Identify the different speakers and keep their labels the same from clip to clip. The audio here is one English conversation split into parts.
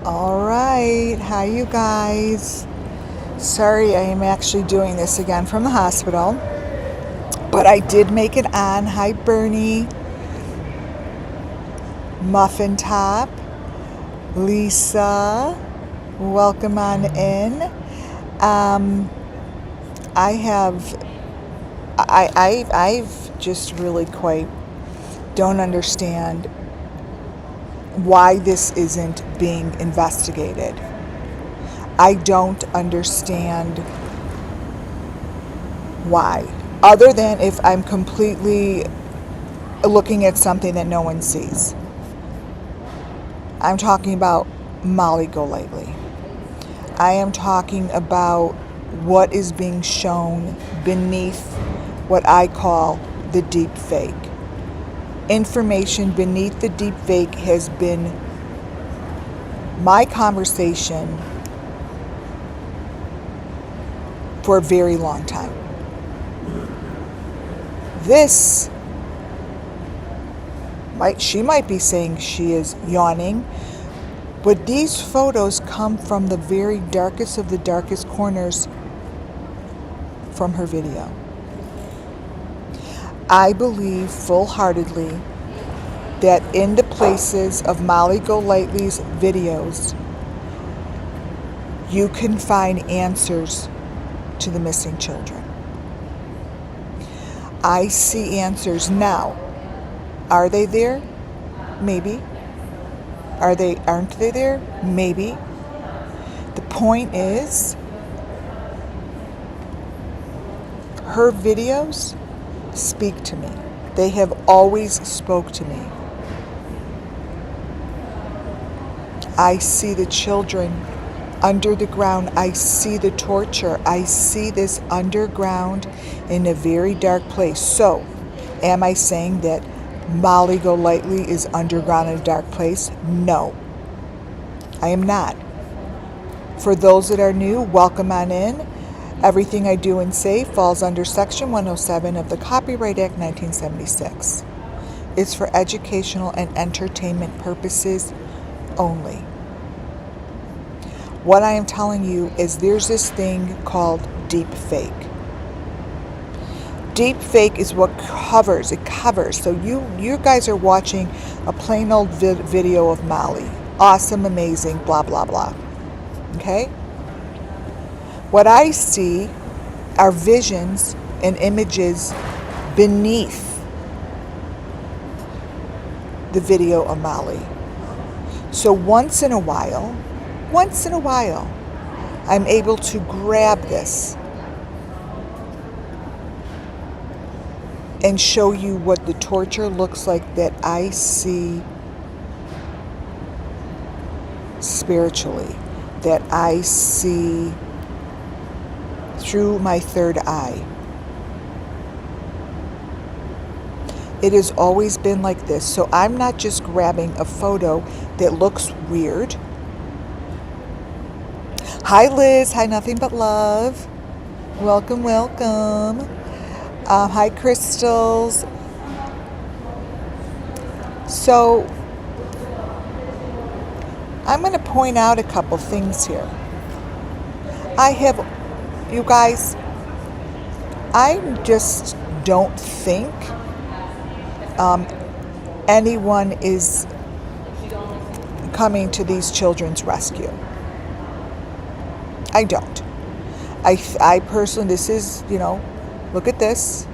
Speaker 1: All right, hi you guys. Sorry, I am actually doing this again from the hospital, but I did make it on. Hi, Bernie, Muffin Top, Lisa, welcome on in. Um, I have, I've just really quite don't understand why this isn't being investigated. I don't understand why, other than if I'm completely looking at something that no one sees. I'm talking about Molly Golightly. I am talking about what is being shown beneath what I call the deep fake. Information beneath the deep fake has been my conversation for a very long time. This she might be saying she is yawning, but these photos come from the very darkest of the darkest corners from her video. I believe full-heartedly that in the places of Molly Golightly's videos, you can find answers to the missing children. I see answers now. Are they there? Maybe. Aren't they there? Maybe. The point is, her videos speak to me. They have always spoke to me. I see the children under the ground. I see the torture. I see this underground in a very dark place. So, am I saying that Molly Golightly is underground in a dark place? No, I am not. For those that are new, welcome on in. Everything I do and say falls under Section 107 of the Copyright Act 1976. It's for educational and entertainment purposes only. What I am telling you is there's this thing called deep fake. Deep fake is what covers. It covers. So you guys are watching a plain old video of Molly. Awesome, amazing, blah, blah, blah. Okay? What I see are visions and images beneath the video of Molly. So once in a while, I'm able to grab this and show you what the torture looks like that I see spiritually, that I see through my third eye. It has always been like this. So I'm not just grabbing a photo that looks weird. Hi Liz, hi Nothing But Love. Welcome, welcome. Hi Crystals. So I'm going to point out a couple things here. You guys, I just don't think anyone is coming to these children's rescue. I don't. I personally, this is, look at this.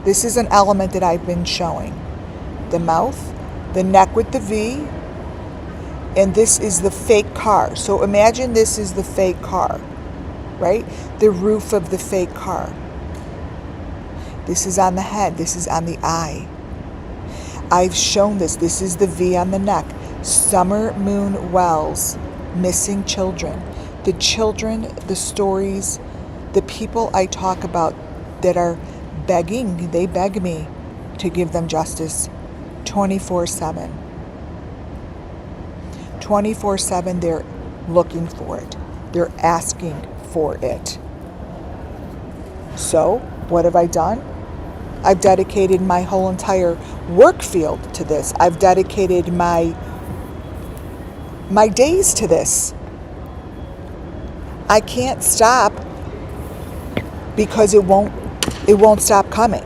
Speaker 1: This is an element that I've been showing. The mouth, the neck with the V, and this is the fake car. So imagine this is the fake car, right? The roof of the fake car. This is on the head. This is on the eye. I've shown this. This is the V on the neck. Summer Moon Wells, missing children. The children, the stories, the people I talk about that are begging, they beg me to give them justice 24/7. 24/7, they're looking for it. They're asking for it. So, what have I done? I've dedicated my whole entire work field to this. I've dedicated my my days to this. I can't stop because it won't stop coming.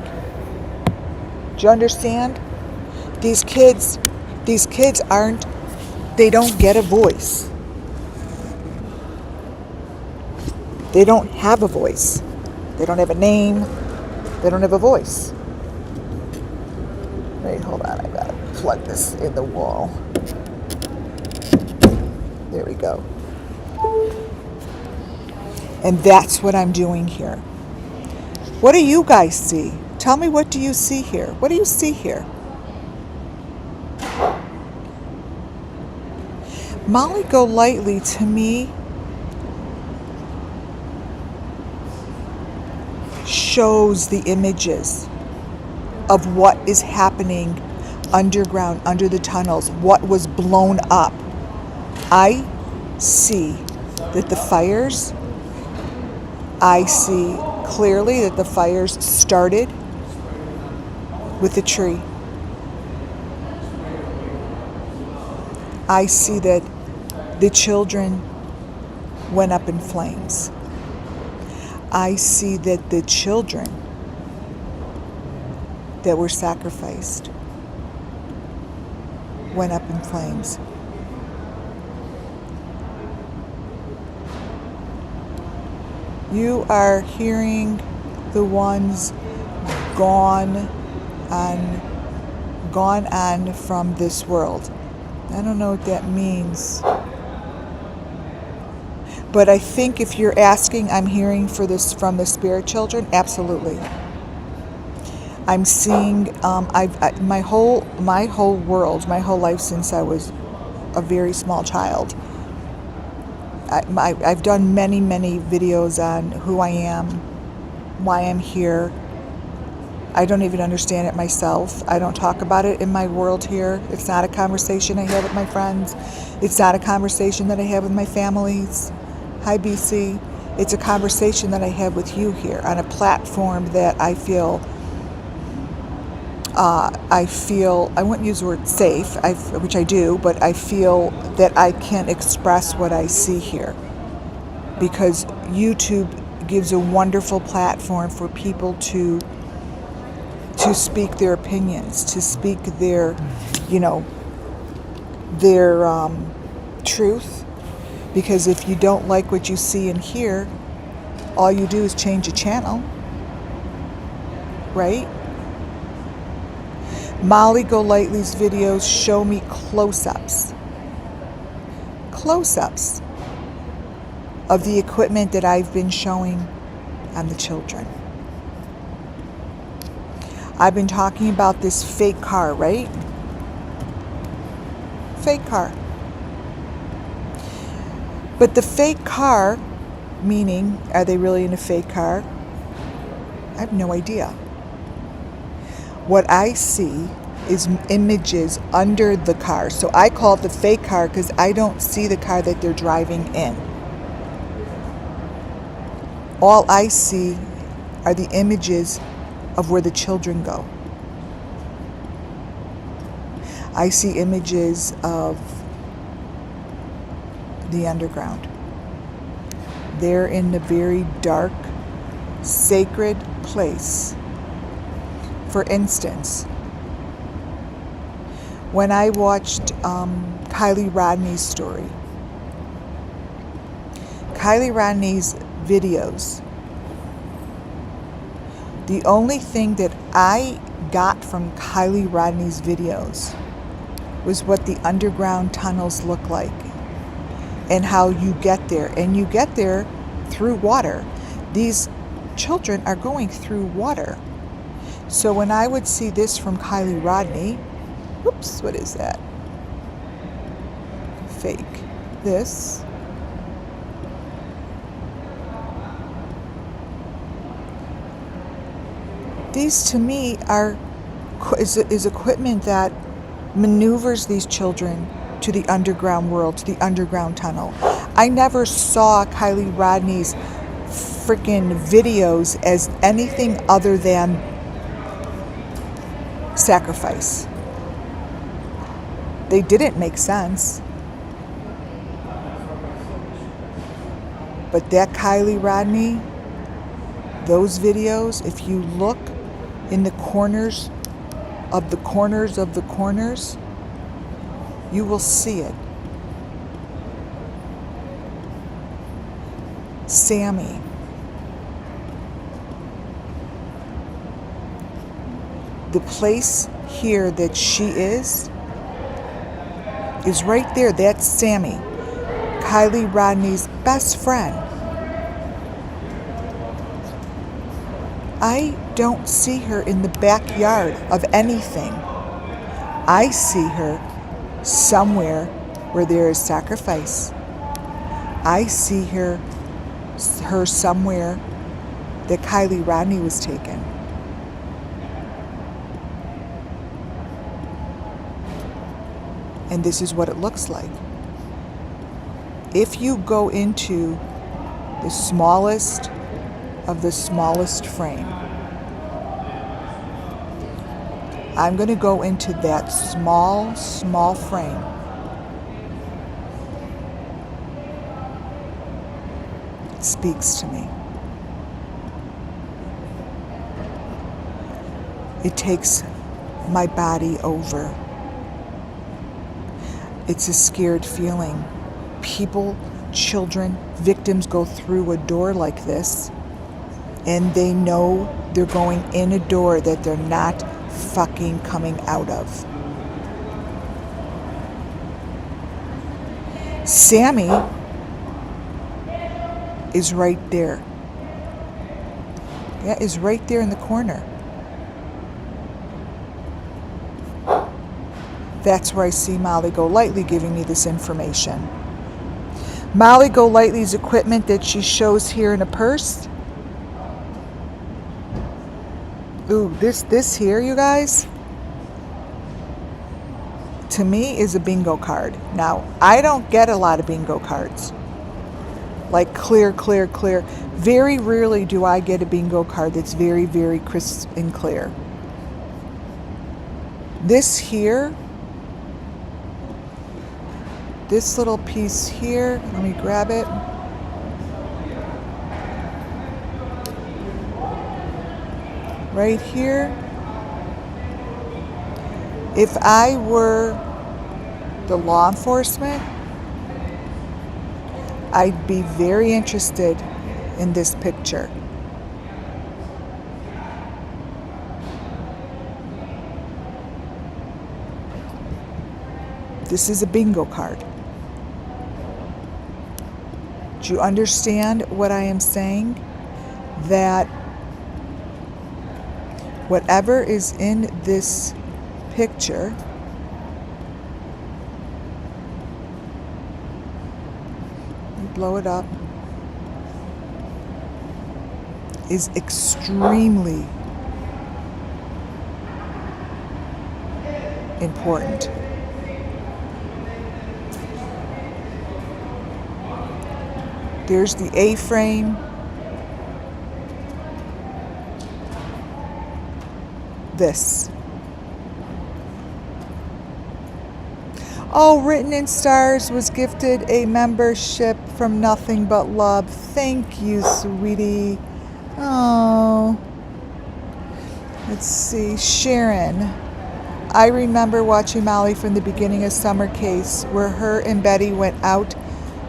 Speaker 1: Do you understand? These kids they don't get a voice. They don't have a voice. They don't have a name. They don't have a voice. Wait, hold on. I gotta plug this in the wall. There we go. And that's what I'm doing here. What do you guys see? Tell me, what do you see here? What do you see here? Molly Golightly, to me, shows the images of what is happening underground, under the tunnels, what was blown up. I see that the fires, I see clearly that the fires started with the tree. I see that the children went up in flames. I see that the children that were sacrificed went up in flames. You are hearing the ones gone on from this world. I don't know what that means. But I think if you're asking, I'm hearing for this from the spirit children, absolutely. I'm seeing my whole world, my whole life since I was a very small child. I've done many videos on who I am, why I'm here. I don't even understand it myself. I don't talk about it in my world here. It's not a conversation I have with my friends. It's not a conversation that I have with my families. Hi, BC. It's a conversation that I have with you here on a platform that I feel, I wouldn't use the word safe, which I do, but I feel that I can express what I see here. Because YouTube gives a wonderful platform for people to speak their opinions, to speak their truth. Because if you don't like what you see and hear, all you do is change a channel, right? Molly Golightly's videos show me close-ups of the equipment that I've been showing on the children. I've been talking about this fake car, right? Fake car. But the fake car, meaning, are they really in a fake car? I have no idea. What I see is images under the car. So I call it the fake car because I don't see the car that they're driving in. All I see are the images of where the children go. I see images of the underground. They're in a very dark, sacred place. For instance, when I watched Kylie Rodney's story, Kylie Rodney's videos, the only thing that I got from Kylie Rodney's videos was what the underground tunnels look like and how you get there. And you get there through water. These children are going through water. So when I would see this from Kylie Rodney, whoops, what is that? Fake. This. These to me is equipment that maneuvers these children to the underground world, to the underground tunnel. I never saw Kylie Rodney's freaking videos as anything other than sacrifice. They didn't make sense. But that Kylie Rodney, those videos, if you look in the corners of the corners of the corners, you will see it. Sammy. The place here that she is right there. That's Sammy, Kylie Rodney's best friend. I don't see her in the backyard of anything. I see her somewhere where there is sacrifice. I see her somewhere that Kylie Rodney was taken. And this is what it looks like. If you go into the smallest of the smallest frame, I'm going to go into that small frame. It speaks to me. It takes my body over. It's a scared feeling. People, children, victims go through a door like this, and they know they're going in a door that they're not fucking coming out of. Sammy is right there. Yeah, is right there in the corner. That's where I see Molly Golightly giving me this information. Molly Golightly's equipment that she shows here in a purse. Ooh, this here, you guys, to me is a bingo card. Now, I don't get a lot of bingo cards. Like clear. Very rarely do I get a bingo card that's very, very crisp and clear. This here, this little piece here, let me grab it. Right here. If I were the law enforcement, I'd be very interested in this picture. This is a bingo card. Do you understand what I am saying? That whatever is in this picture blow it up, is extremely important. There's the A-frame. This. Oh, Written in Stars was gifted a membership from Nothing But Love. Thank you, sweetie. Oh. Let's see. Sharon. I remember watching Molly from the beginning of Summer Case, where her and Betty went out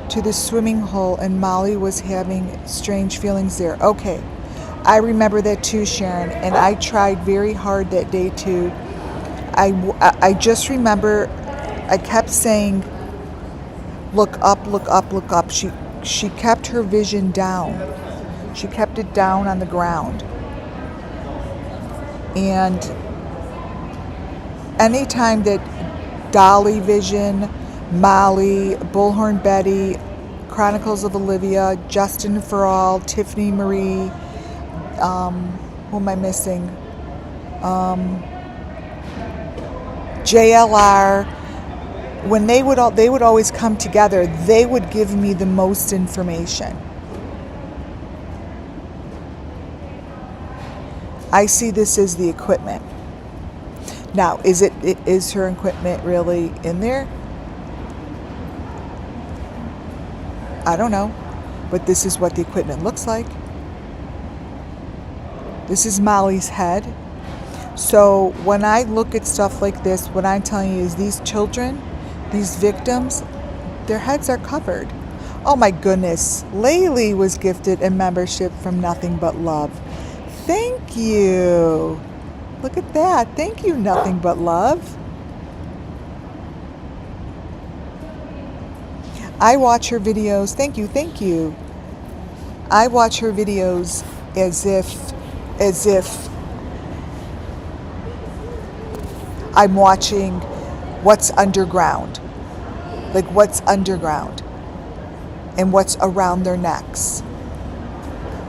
Speaker 1: to the swimming hole and Molly was having strange feelings there. Okay. I remember that too, Sharon, and I tried very hard that day too. I just remember I kept saying, look up, look up, look up. She kept her vision down. She kept it down on the ground. And anytime that Dolly Vision, Molly, Bullhorn Betty, Chronicles of Olivia, Justin for All, Tiffany Marie, who am I missing? JLR. When they would always come together, they would give me the most information. I see this as the equipment. Now, is her equipment really in there? I don't know. but this is what the equipment looks like. This is Molly's head. So when I look at stuff like this, what I'm telling you is these children, these victims, their heads are covered. Oh my goodness. Laylee was gifted a membership from Nothing But Love. Thank you. Look at that. Thank you, Nothing But Love. I watch her videos. Thank you, thank you. I watch her videos as if I'm watching what's underground. Like what's underground and what's around their necks.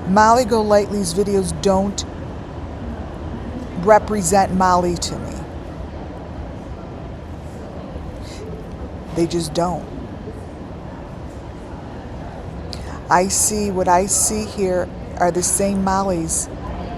Speaker 1: Molly Golightly's videos don't represent Molly to me. They just don't. What I see here are the same Mollys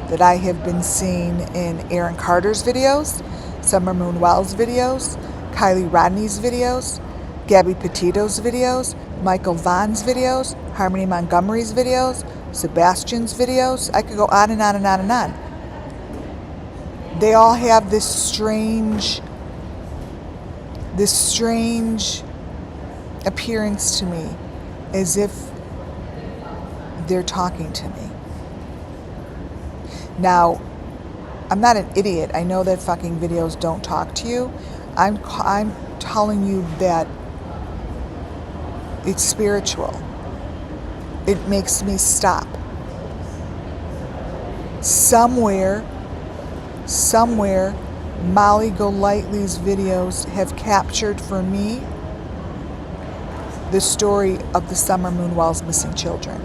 Speaker 1: that I have been seeing in Aaron Carter's videos, Summer Moon Wells' videos, Kylie Rodney's videos, Gabby Petito's videos, Michael Vaughn's videos, Harmony Montgomery's videos, Sebastian's videos. I could go on and on and on and on. They all have this strange appearance to me, as if they're talking to me. Now, I'm not an idiot. I know that fucking videos don't talk to you. I'm telling you that it's spiritual. It makes me stop. Somewhere, Molly Golightly's videos have captured for me the story of the Summer Moon Wells missing children.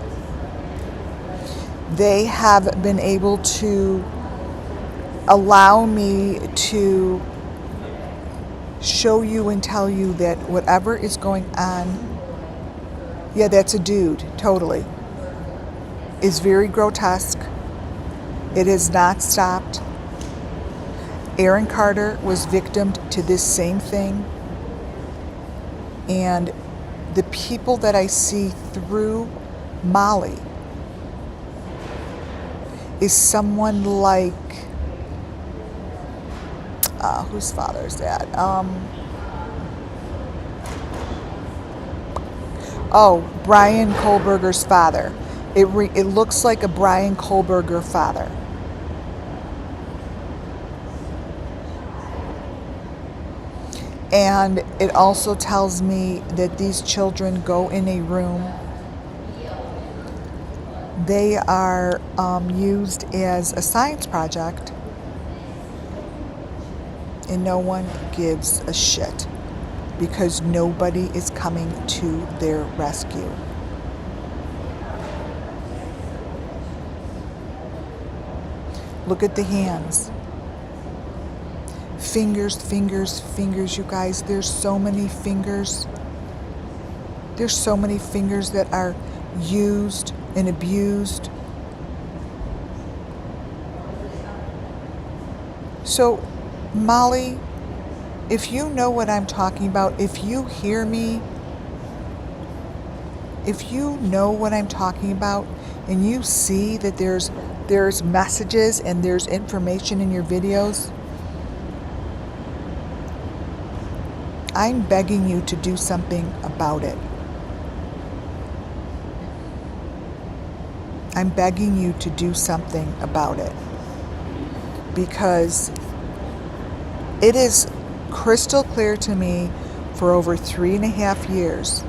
Speaker 1: They have been able to allow me to show you and tell you that whatever is going on, yeah, that's a dude, totally, is very grotesque. It has not stopped. Aaron Carter was victim to this same thing. And the people that I see through Molly is someone like, whose father is that? Brian Kohlberger's father. It looks like a Brian Kohlberger father. And it also tells me that these children go in a room. They are used as a science project, and no one gives a shit because nobody is coming to their rescue. Look at the hands. Fingers, you guys. There's so many fingers. There's so many fingers that are used and abused. So, Molly, if you know what I'm talking about, if you hear me, if you know what I'm talking about, and you see that there's messages and there's information in your videos, I'm begging you to do something about it. I'm begging you to do something about it, because it is crystal clear to me for over 3.5 years.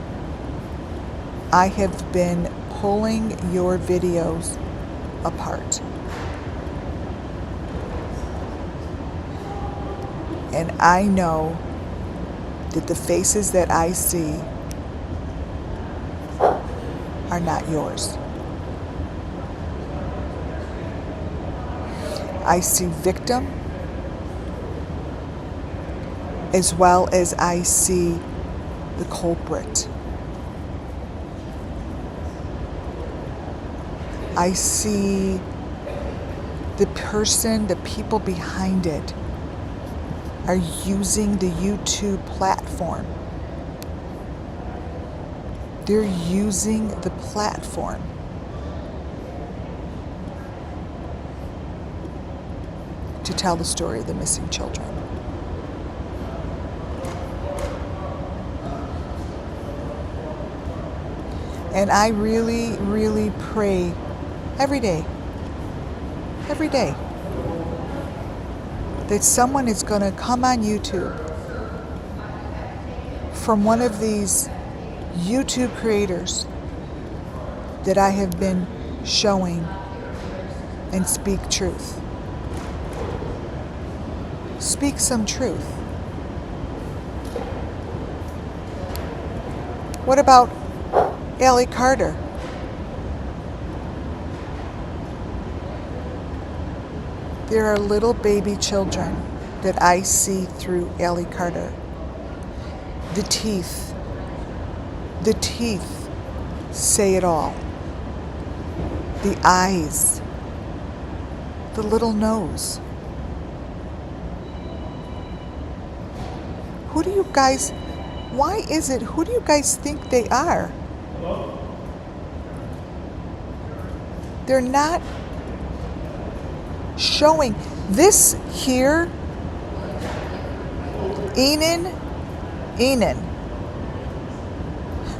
Speaker 1: I have been pulling your videos apart. And I know that the faces that I see are not yours. I see victim as well as I see the culprit. I see the person, the people behind it are using the YouTube platform They're using the platform to tell the story of the missing children. And I really, really pray every day, that someone is going to come on YouTube from one of these YouTube creators that I have been showing and speak truth. Speak some truth. What about Allie Carter? There are little baby children that I see through Allie Carter. The teeth say it all. The eyes, the little nose. Who do you guys think they are? They're not showing this here. Enan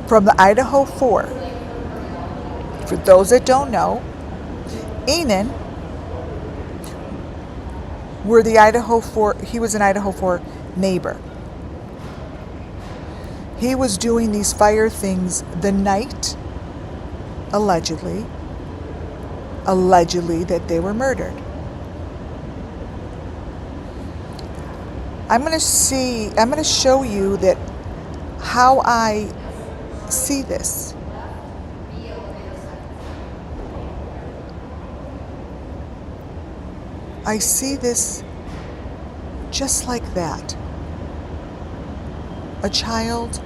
Speaker 1: from the Idaho 4. For those that don't know, Enan were the Idaho 4. He was an Idaho 4 neighbor. He was doing these fire things the night, allegedly, that they were murdered. I'm going to show you that how I see this. I see this just like that. A child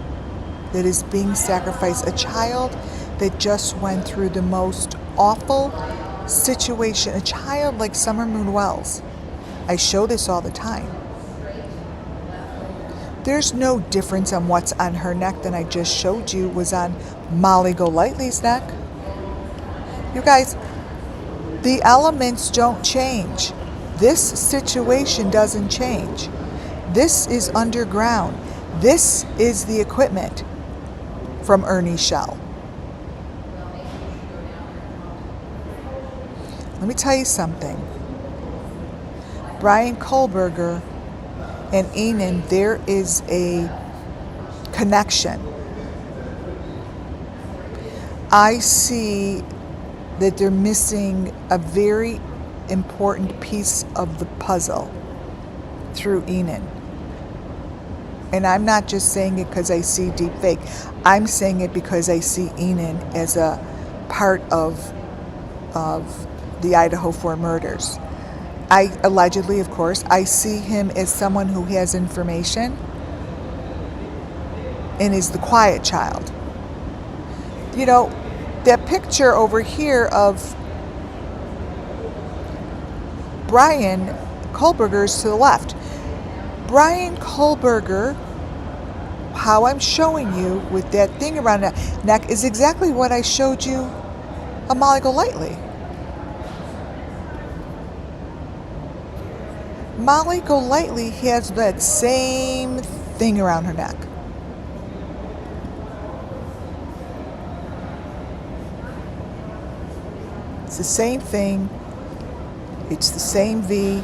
Speaker 1: that is being sacrificed, a child that just went through the most awful situation, a child like Summer Moon Wells. I show this all the time. There's no difference on what's on her neck than I just showed you was on Molly Golightly's neck. You guys, the elements don't change. This situation doesn't change. This is underground. This is the equipment from Ernie Shell. Let me tell you something. Brian Kohlberger and Enan, there is a connection. I see that they're missing a very important piece of the puzzle through Enan. And I'm not just saying it because I see deep fake. I'm saying it because I see Enan as a part of the Idaho 4 murders. I allegedly, of course, I see him as someone who has information and is the quiet child. You know, that picture over here of Brian Kohlberger's to the left. Brian Kohlberger, how I'm showing you with that thing around the neck, is exactly what I showed you on Molly Golightly. Molly Golightly has that same thing around her neck. It's the same thing. It's the same V.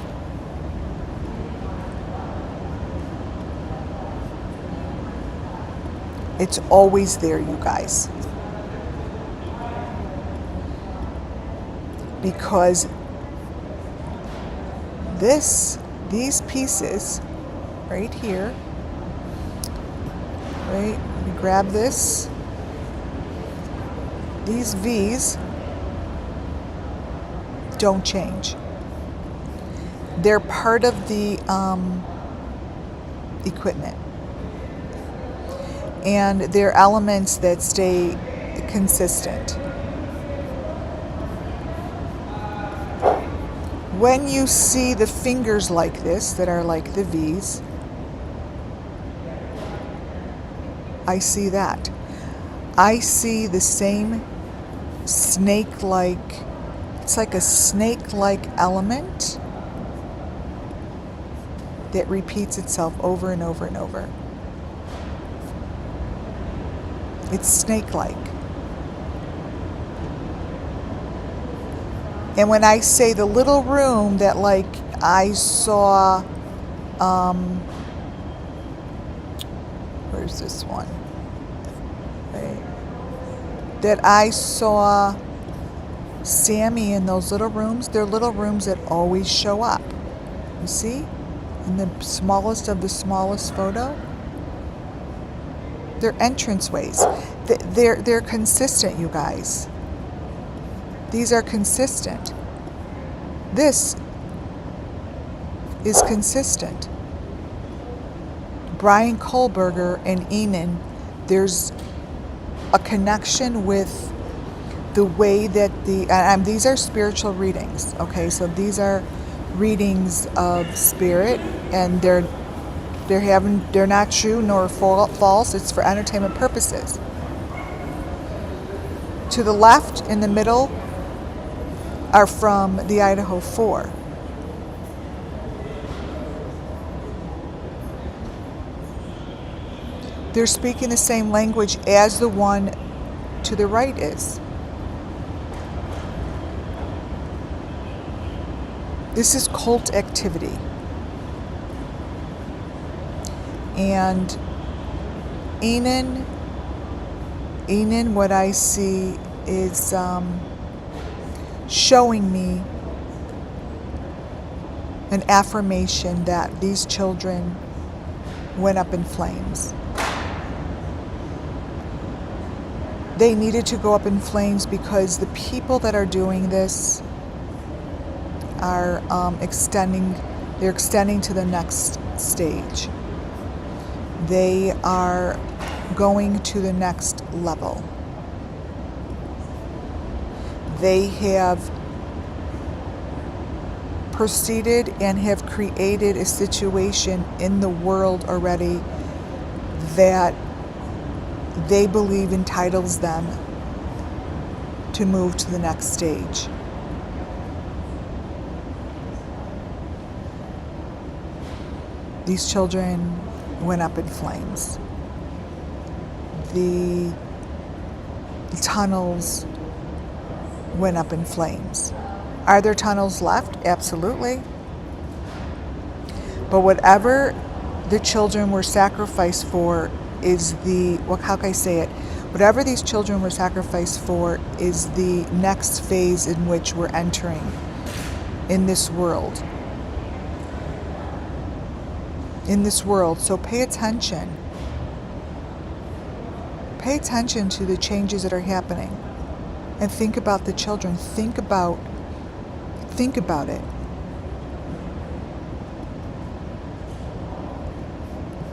Speaker 1: It's always there, you guys. Because these pieces right here, right? You grab this. These V's don't change. They're part of the equipment. And they're elements that stay consistent. When you see the fingers like this, that are like the V's, I see that. I see the same snake-like, it's like a snake-like element that repeats itself over and over and over. It's snake-like. And when I say the little room that like I saw, where's this one? Right. That I saw Sammy in those little rooms, they're little rooms that always show up. You see? In the smallest of the smallest photo. They're entranceways. They're consistent, you guys. These are consistent. This is consistent. Brian Kohlberger and Enon, there's a connection with the way that these are spiritual readings, okay? So these are readings of spirit, and they're not true nor false. It's for entertainment purposes. To the left, in the middle, are from the Idaho 4. They're speaking the same language as the one to the right is. This is cult activity. And Enon, what I see is showing me an affirmation that these children went up in flames. They needed to go up in flames because the people that are doing this are extending to the next stage. They are going to the next level. They have proceeded and have created a situation in the world already that they believe entitles them to move to the next stage. These children went up in flames. The tunnels went up in flames. Are there tunnels left? Absolutely. But whatever the children were sacrificed for is how can I say it? Whatever these children were sacrificed for is the next phase in which we're entering in this world. So pay attention. Pay attention to the changes that are happening. And think about the children. Think about it.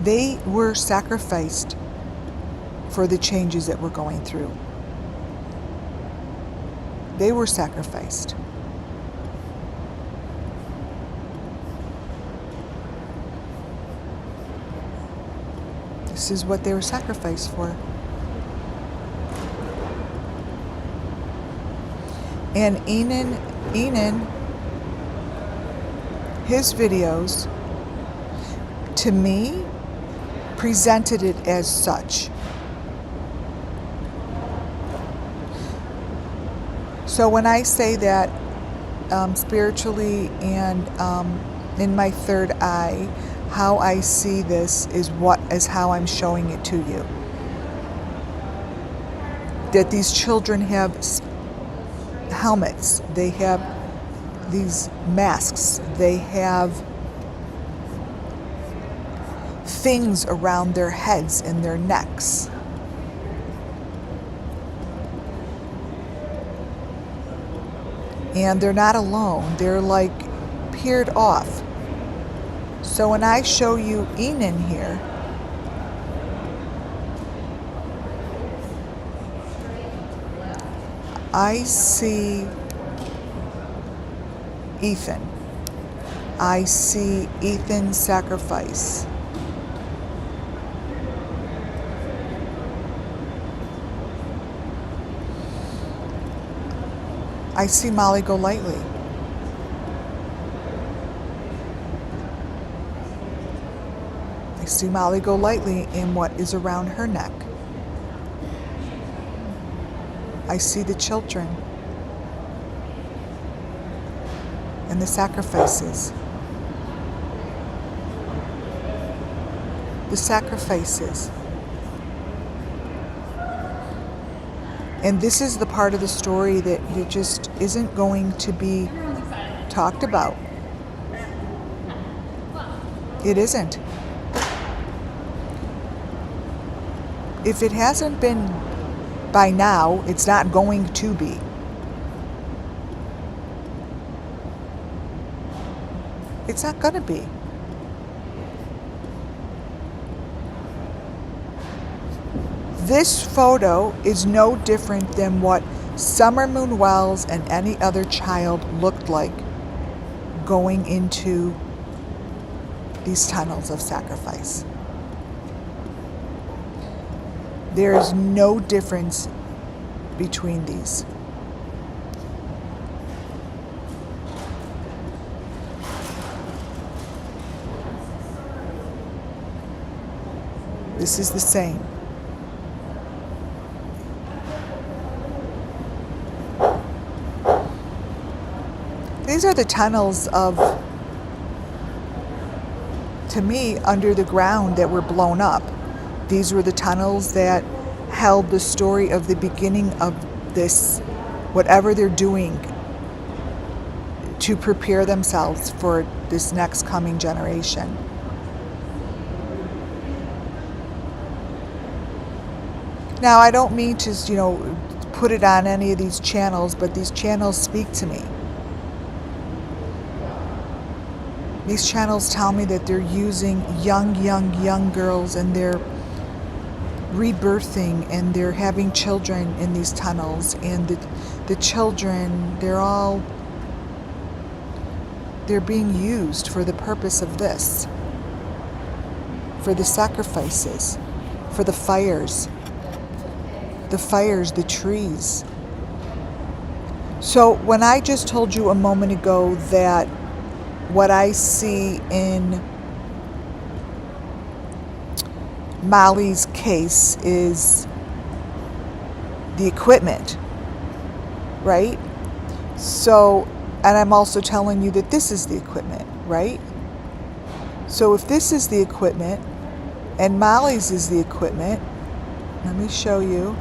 Speaker 1: They were sacrificed for the changes that we're going through. They were sacrificed. This is what they were sacrificed for. And Enon, his videos, to me, presented it as such. So when I say that spiritually and in my third eye, how I see this is how I'm showing it to you. That these children have helmets, they have these masks, they have things around their heads and their necks. And they're not alone, they're like peered off. So when I show you Enon here, I see Ethan. I see Ethan's sacrifice. I see Molly go lightly. I see Molly go lightly in what is around her neck. I see the children and the sacrifices. The sacrifices. And this is the part of the story that it just isn't going to be talked about. It isn't. If it hasn't been by now, it's not going to be. It's not going to be. This photo is no different than what Summer Moon Wells and any other child looked like going into these tunnels of sacrifice. There is no difference between these. This is the same. These are the tunnels of, to me, under the ground that were blown up. These were the tunnels that held the story of the beginning of this, whatever they're doing to prepare themselves for this next coming generation. Now, I don't mean to, put it on any of these channels, but these channels speak to me. These channels tell me that they're using young girls, and they're rebirthing, and they're having children in these tunnels, and the children, they're being used for the purpose of this, for the sacrifices, for the fires, the trees. So when I just told you a moment ago that what I see in Molly's case is the equipment, right? So, and I'm also telling you that this is the equipment, right? So if this is the equipment and Molly's is the equipment, let me show you.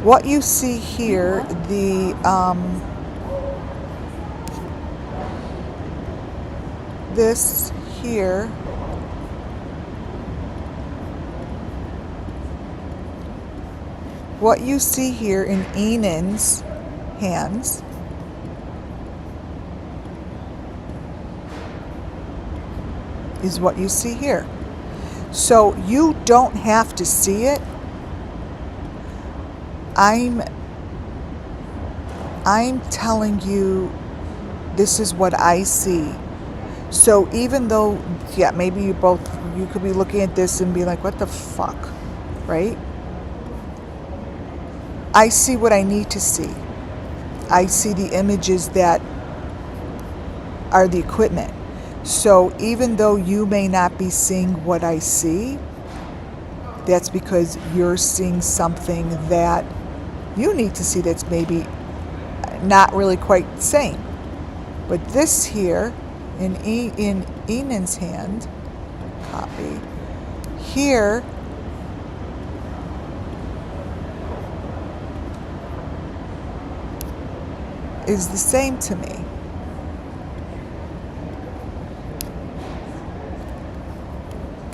Speaker 1: What you see here, this here, what you see here in Enan's hands is what you see here. So you don't have to see it. I'm telling you, this is what I see. So even though, maybe you could be looking at this and be like, what the fuck, right? I see what I need to see. I see the images that are the equipment. So even though you may not be seeing what I see, that's because you're seeing something that you need to see that's maybe not really quite the same. But this here, in Enan's hand, copy, here is the same to me.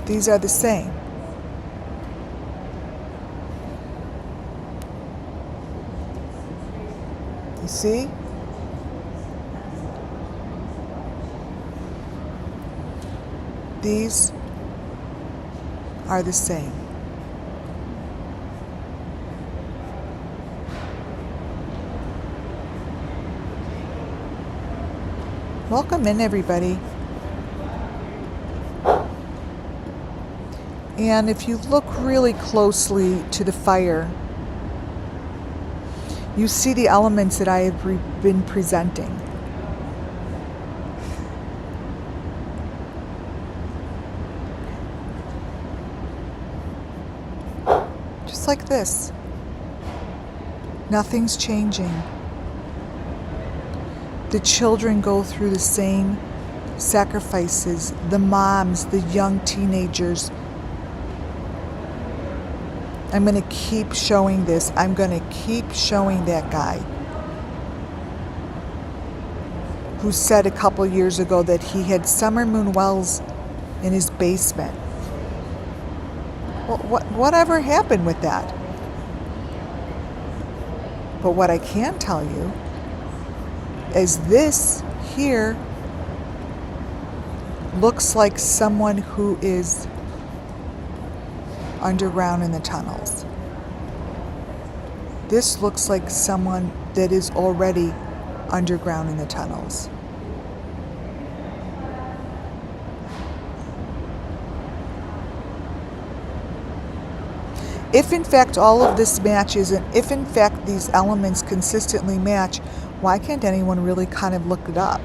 Speaker 1: These are the same. You see? These are the same. Welcome in, everybody. And if you look really closely to the fire, You see the elements that I have been presenting. Just like this. Nothing's changing. The children go through the same sacrifices, the moms, the young teenagers. I'm going to keep showing this. I'm going to keep showing that guy who said a couple years ago that he had summer moon wells in his basement. Well, whatever happened with that? But what I can tell you is this here looks like someone who is underground in the tunnels. This looks like someone that is already underground in the tunnels. If in fact all of this matches, and if in fact these elements consistently match, why can't anyone really kind of look it up?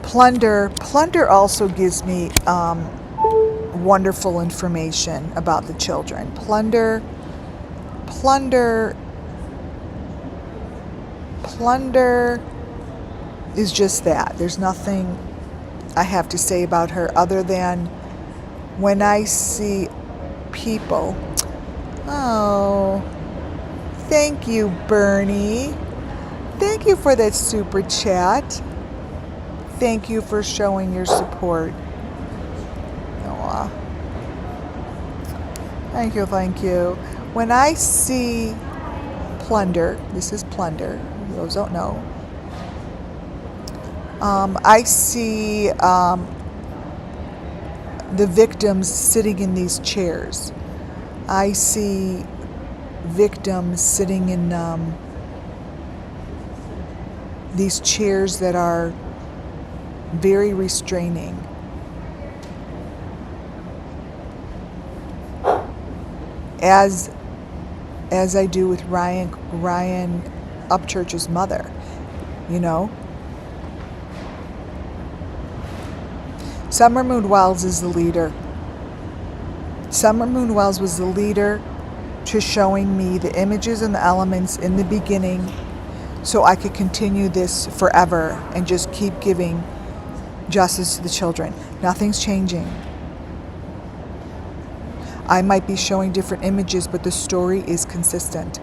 Speaker 1: Plunder also gives me wonderful information about the children. Plunder is just that. There's nothing I have to say about her other than when I see people. Oh, thank you, Bernie. Thank you for that super chat. Thank you for showing your support. Aw. Thank you, thank you. When I see plunder, this is plunder, those don't know. I see the victims sitting in these chairs. I see victims sitting in these chairs that are very restraining. As I do with Ryan Upchurch's mother, you know. Summer Moon Wells is the leader. Summer Moon Wells was the leader to showing me the images and the elements in the beginning so I could continue this forever and just keep giving justice to the children. Nothing's changing. I might be showing different images, but the story is consistent.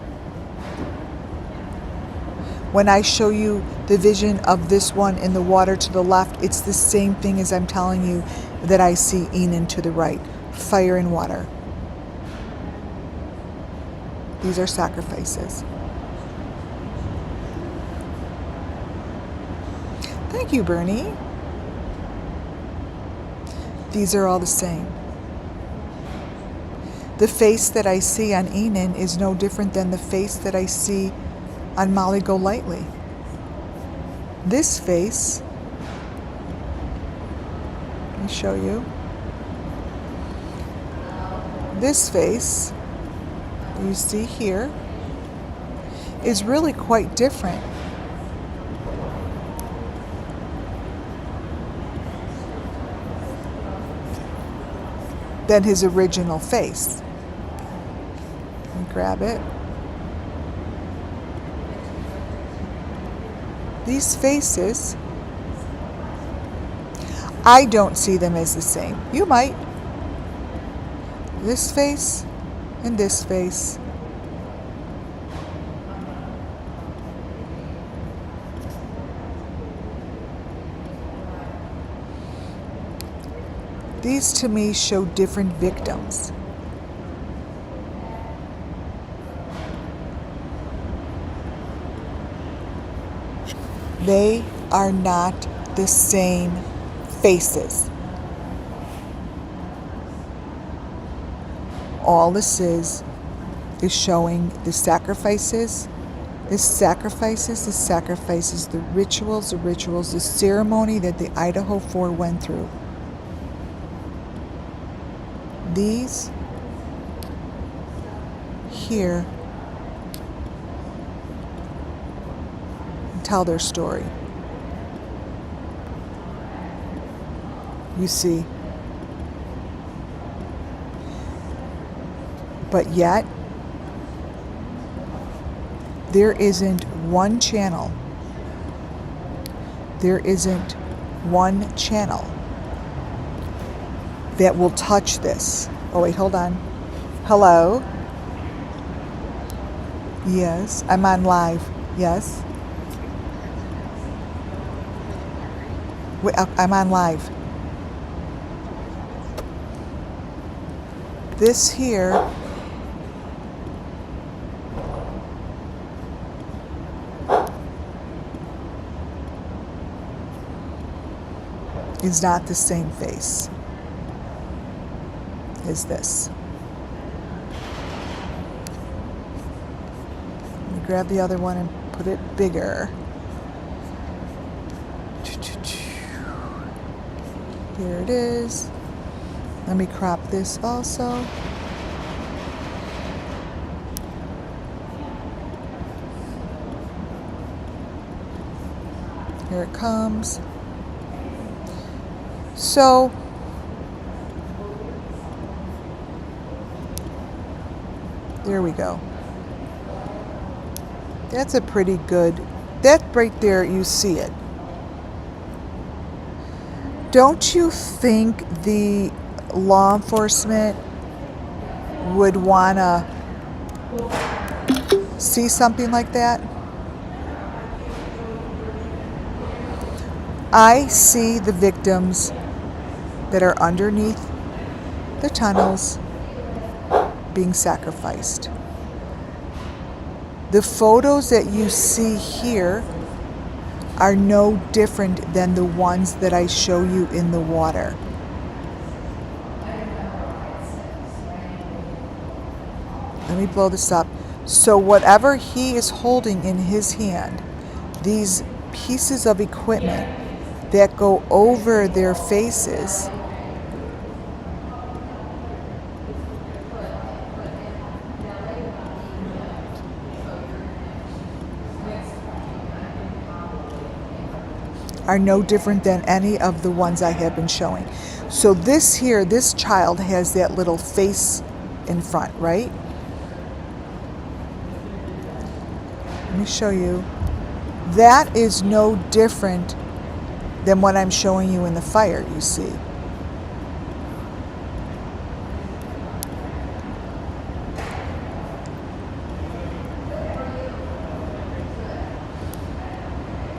Speaker 1: When I show you the vision of this one in the water to the left, it's the same thing as I'm telling you that I see Enon to the right. Fire and water. These are sacrifices. Thank you, Bernie. These are all the same. The face that I see on Enon is no different than the face that I see on Molly Golightly. This face, let me show you. This face, you see here, is really quite different than his original face. Let me grab it. These faces, I don't see them as the same. You might. This face and this face. These to me show different victims. They are not the same faces. All this is showing the sacrifices This sacrifices, the rituals, the ceremony that the Idaho Four went through. These here tell their story. You see. But yet, there isn't one channel. There isn't one channel that will touch this. Oh, wait, hold on. Hello? Yes, I'm on live. Yes? Wait, I'm on live. This here is not the same face as this. Let me grab the other one and put it bigger. Here it is. Let me crop this also. Here it comes. So, there we go. That's a pretty good, that right there, you see it. Don't you think the law enforcement would want to see something like that? I see the victims that are underneath the tunnels being sacrificed. The photos that you see here are no different than the ones that I show you in the water. Let me blow this up. So whatever he is holding in his hand, these pieces of equipment that go over their faces, are no different than any of the ones I have been showing. So this here, this child has that little face in front, right? Let me show you. That is no different than what I'm showing you in the fire, you see.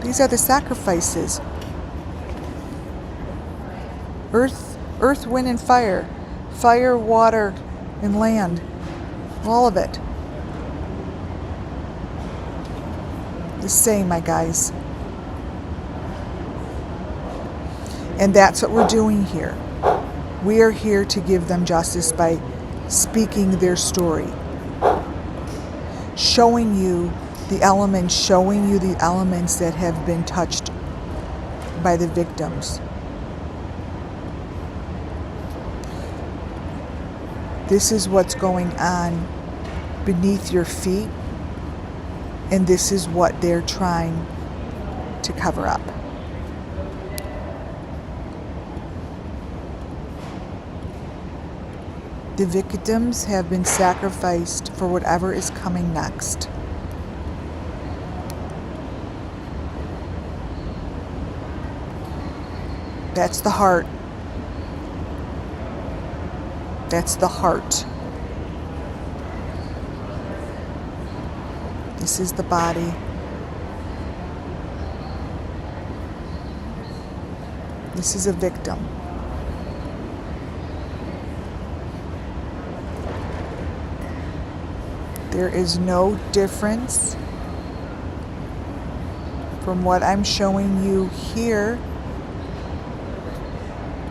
Speaker 1: These are the sacrifices. Earth, wind, and fire. Fire, water, and land. All of it. The same, my guys. And that's what we're doing here. We are here to give them justice by speaking their story. Showing you the elements that have been touched by the victims. This is what's going on beneath your feet, and this is what they're trying to cover up. The victims have been sacrificed for whatever is coming next. That's the heart. That's the heart. This is the body. This is a victim. There is no difference from what I'm showing you here.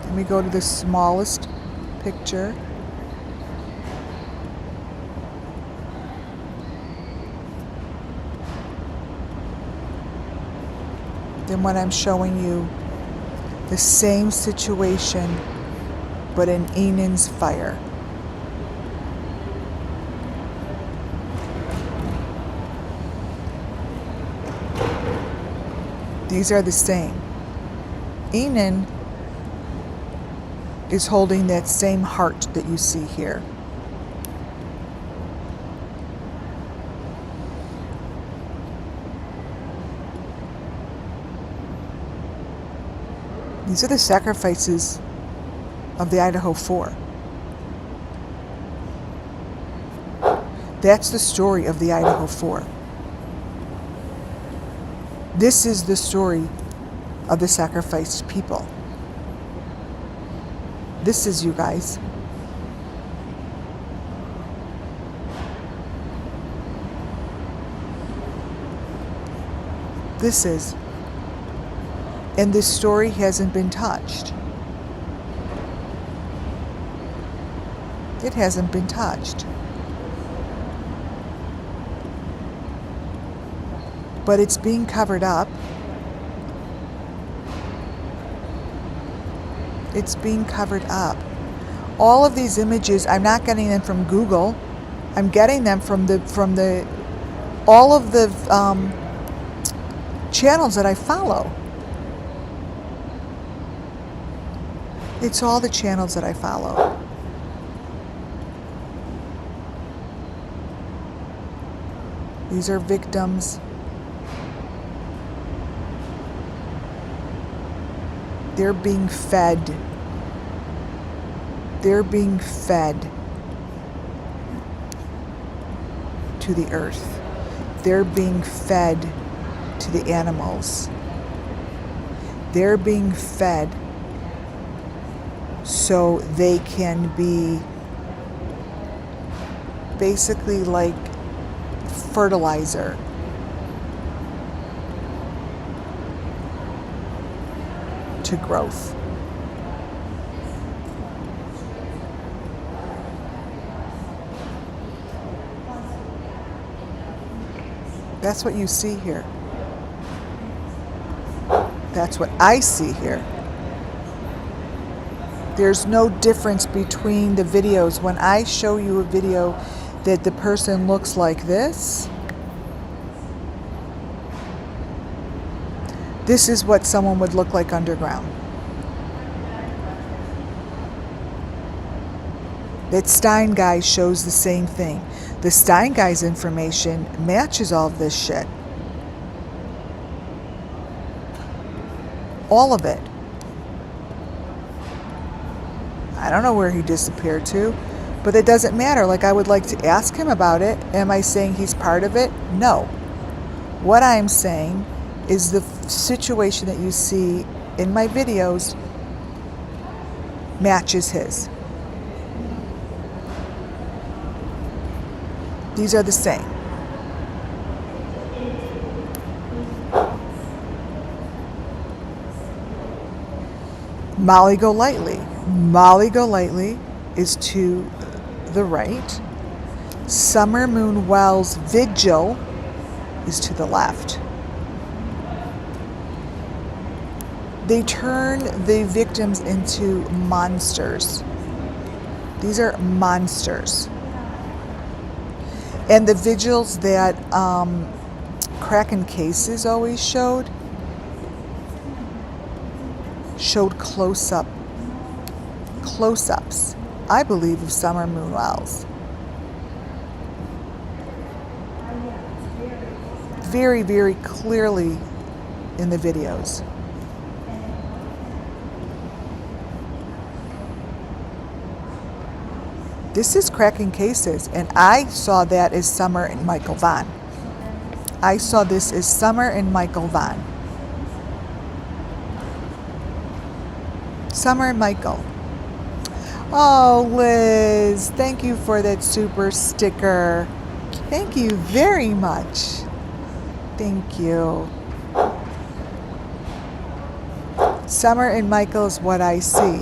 Speaker 1: Let me go to the smallest picture. than when I'm showing you the same situation, but in Enan's fire. These are the same. Enan is holding that same heart that you see here. These are the sacrifices of the Idaho 4. That's the story of the Idaho 4. This is the story of the sacrificed people. This is you guys. This is. And this story hasn't been touched. It hasn't been touched. But it's being covered up. It's being covered up. All of these images, I'm not getting them from Google. I'm getting them from all of the channels that I follow. It's all the channels that I follow. These are victims. They're being fed. They're being fed to the earth. They're being fed to the animals. They're being fed so they can be basically like fertilizer. To growth. That's what you see here. That's what I see here. There's no difference between the videos. When I show you a video that the person looks like this, this is what someone would look like underground. That Stein guy shows the same thing. The Stein guy's information matches all of this shit. All of it. I don't know where he disappeared to, but it doesn't matter. Like, I would like to ask him about it. Am I saying he's part of it? No. What I'm saying is the situation that you see in my videos matches his. These are the same. Molly Golightly. Molly Golightly is to the right. Summer Moon Wells Vigil is to the left. They turn the victims into monsters. These are monsters. And the vigils that Kraken Cases always showed close-ups, I believe, of Summer Moon Wells. Very, very clearly in the videos. This is Kraken Cases, and I saw that as Summer and Michael Vaughn. I saw this as Summer and Michael Vaughn. Summer and Michael. Oh, Liz, thank you for that super sticker. Thank you very much. Thank you. Summer and Michael is what I see.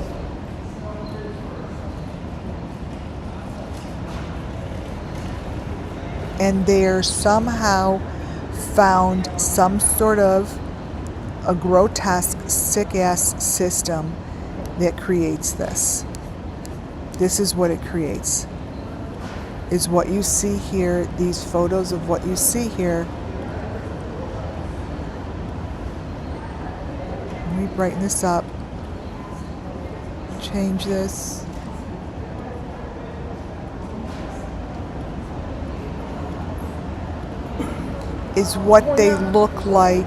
Speaker 1: And they're somehow found some sort of a grotesque, sick-ass system that creates this. This is what it creates. Is what you see here, these photos of what you see here. Let me brighten this up. Change this. Is what they look like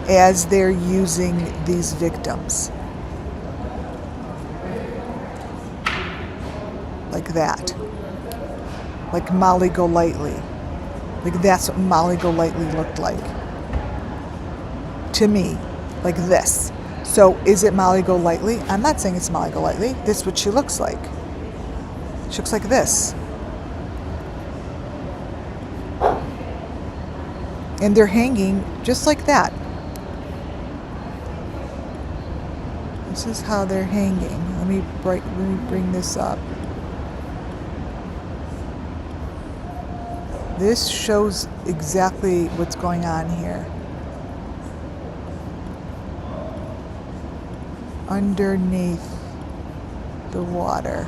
Speaker 1: as they're using these victims. Like that. Like Molly Golightly. Like that's what Molly Golightly looked like. To me. Like this. So is it Molly Golightly? I'm not saying it's Molly Golightly. This is what she looks like. She looks like this. And they're hanging just like that. This is how they're hanging. Let me bring this up. This shows exactly what's going on here. Underneath the water.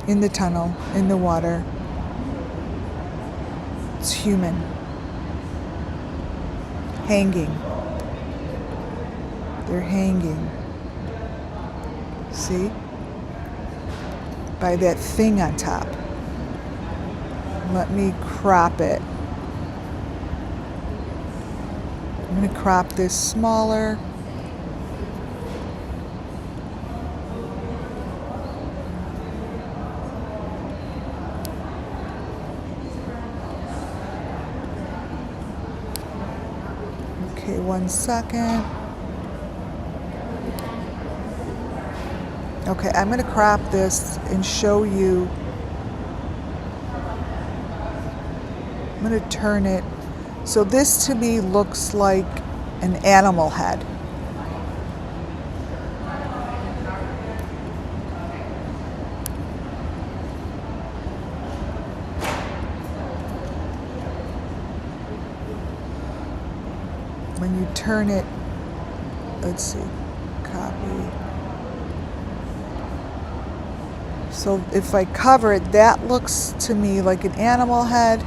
Speaker 1: In the tunnel, in the water. It's human. Hanging. They're hanging. See? By that thing on top. Let me crop it. I'm going to crop this smaller. Okay, 1 second. Okay, I'm going to crop this and show you. I'm going to turn it. So this to me looks like an animal head. When you turn it, let's see, copy. So if I cover it, that looks to me like an animal head.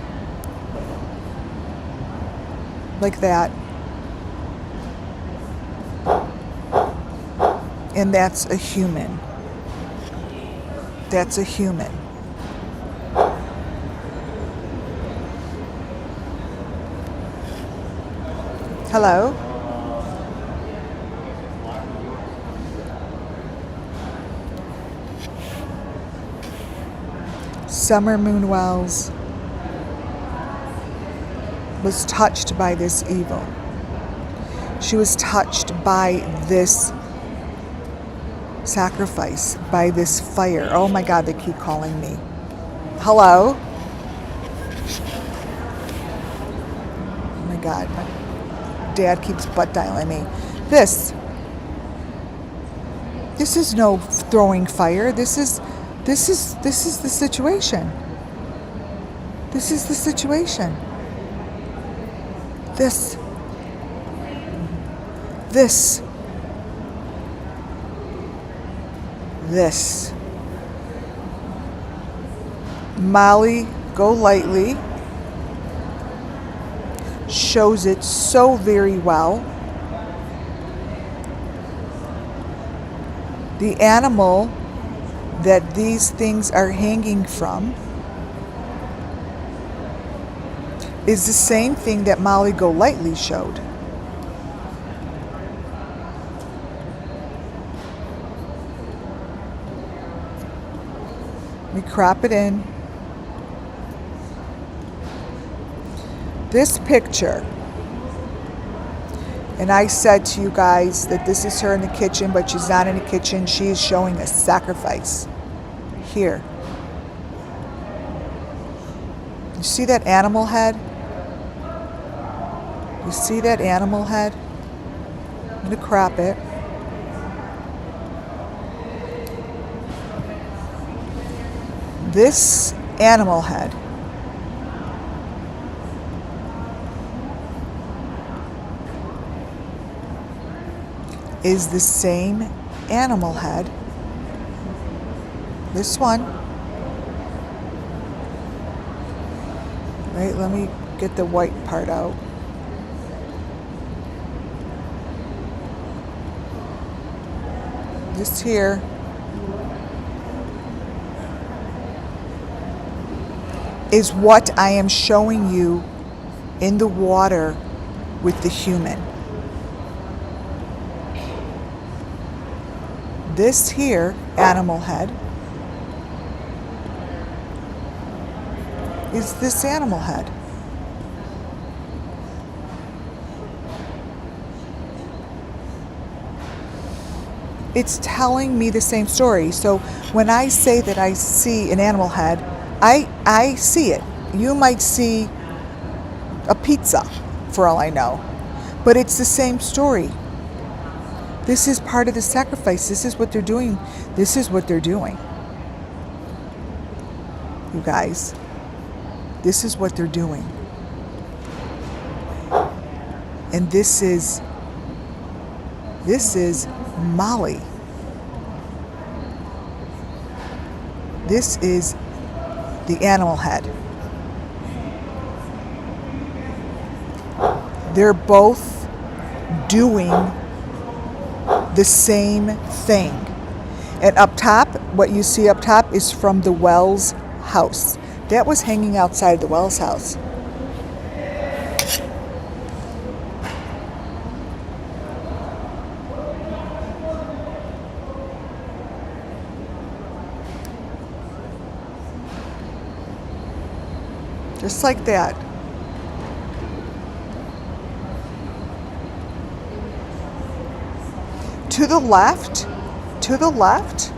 Speaker 1: Like that. And that's a human. That's a human. Hello? Summer Moon Wells was touched by this evil. She was touched by this sacrifice, by this fire. Oh my God, they keep calling me. Hello? Oh my God, my dad keeps butt dialing me. This is no throwing fire. This is the situation. This is the situation. This. Molly Golightly shows it so very well. The animal that these things are hanging from is the same thing that Molly Golightly showed. We crop it in. This picture, and I said to you guys that this is her in the kitchen, but she's not in the kitchen. She is showing a sacrifice. Here. You see that animal head? You see that animal head? I'm going to crop it. This animal head is the same animal head. This one. Right, let me get the white part out. This here is what I am showing you in the water with the human. This here, animal head, is this animal head. It's telling me the same story. So when I say that I see an animal head, I see it. You might see a pizza, for all I know. But it's the same story. This is part of the sacrifice. This is what they're doing. This is what they're doing. You guys, this is what they're doing. And this is Molly. This is the animal head. They're both doing the same thing. And up top, what you see up top is from the Wells house. That was hanging outside the Wells house. Just like that. To the left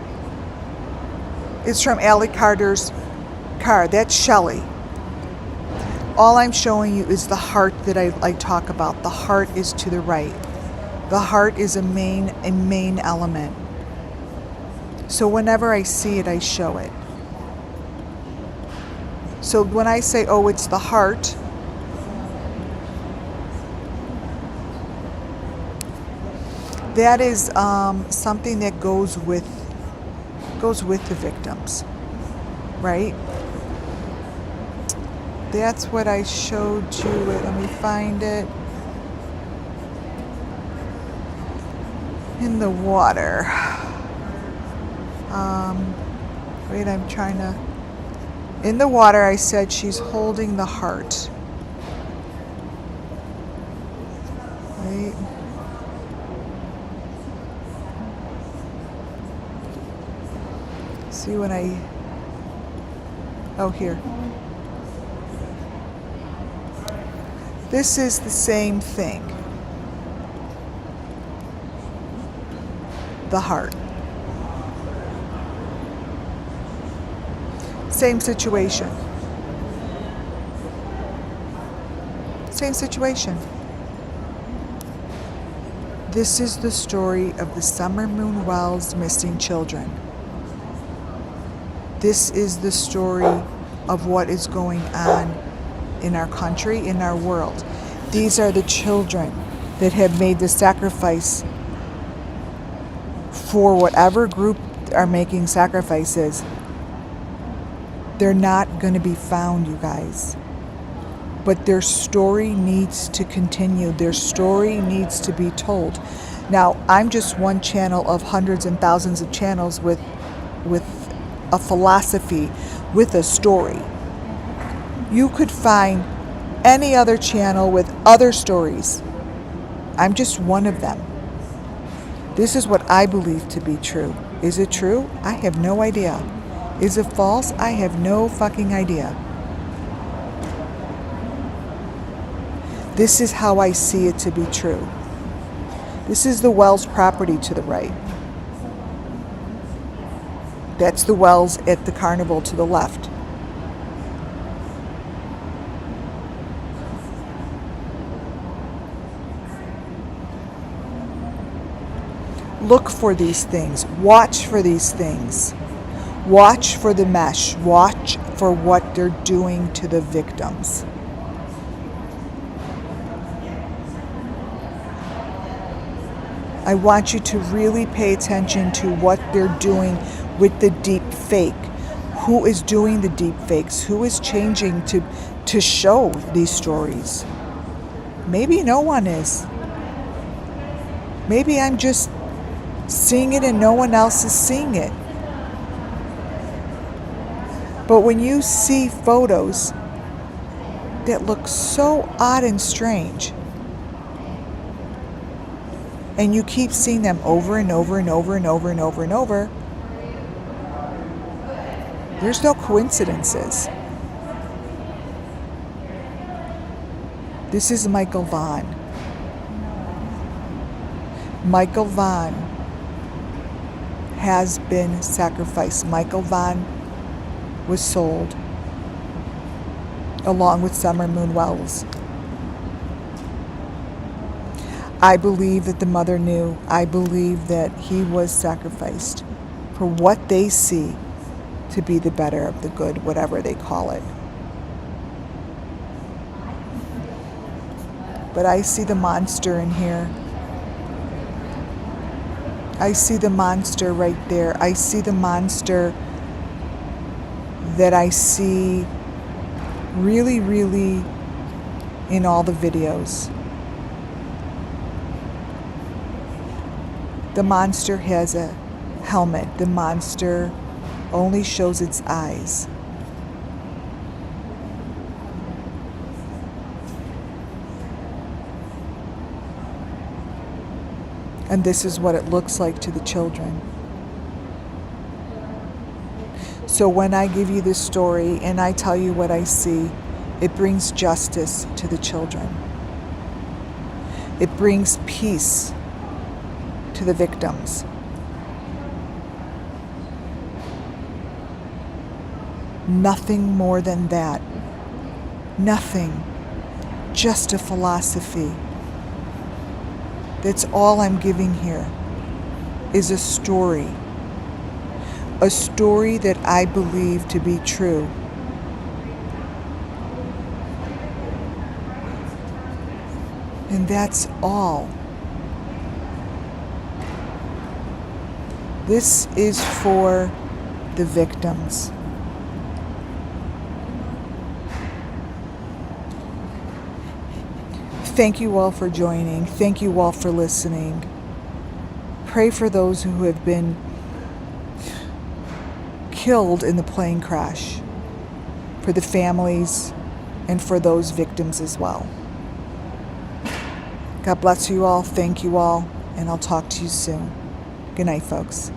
Speaker 1: is from Allie Carter's car. That's Shelley. All I'm showing you is the heart that I talk about. The heart is to the right. The heart is a main element. So whenever I see it, I show it. So when I say, oh, it's the heart, that is something that goes with the victims, right? That's what I showed you. Wait, let me find it. In the water. Wait, I'm trying to... In the water, I said she's holding the heart. Wait. See when I... Oh, here. This is the same thing. The heart. Same situation. Same situation. This is the story of the Summer Moon Wells missing children. This is the story of what is going on in our country, in our world. These are the children that have made the sacrifice for whatever group are making sacrifices. They're not going to be found, you guys. But their story needs to continue. Their story needs to be told. Now, I'm just one channel of hundreds and thousands of channels with a philosophy, with a story. You could find any other channel with other stories. I'm just one of them. This is what I believe to be true. Is it true? I have no idea. Is it false? I have no fucking idea. This is how I see it to be true. This is the Wells property to the right. That's the Wells at the carnival to the left. Look for these things. Watch for these things. Watch for the mesh. Watch for what they're doing to the victims. I want you to really pay attention to what they're doing with the deep fake. Who is doing the deep fakes? Who is changing to show these stories? Maybe no one is. Maybe I'm just seeing it and no one else is seeing it. But when you see photos that look so odd and strange, and you keep seeing them over and over and over and over and over and over, there's no coincidences. This is Michael Vaughn. Michael Vaughn has been sacrificed. Michael Vaughn was sold along with Summer Moon Wells. I believe that the mother knew. I believe that he was sacrificed for what they see to be the better of the good, whatever they call it. But I see the monster in here. I see the monster right there. I see the monster that I see really, really in all the videos. The monster has a helmet. The monster only shows its eyes. And this is what it looks like to the children. So when I give you this story and I tell you what I see, it brings justice to the children. It brings peace to the victims. Nothing more than that. Nothing. Just a philosophy. That's all I'm giving here, is a story. A story that I believe to be true. And that's all. This is for the victims. Thank you all for joining. Thank you all for listening. Pray for those who have been killed in the plane crash, for the families, and for those victims as well. God bless you all. Thank you all. And I'll talk to you soon. Good night, folks.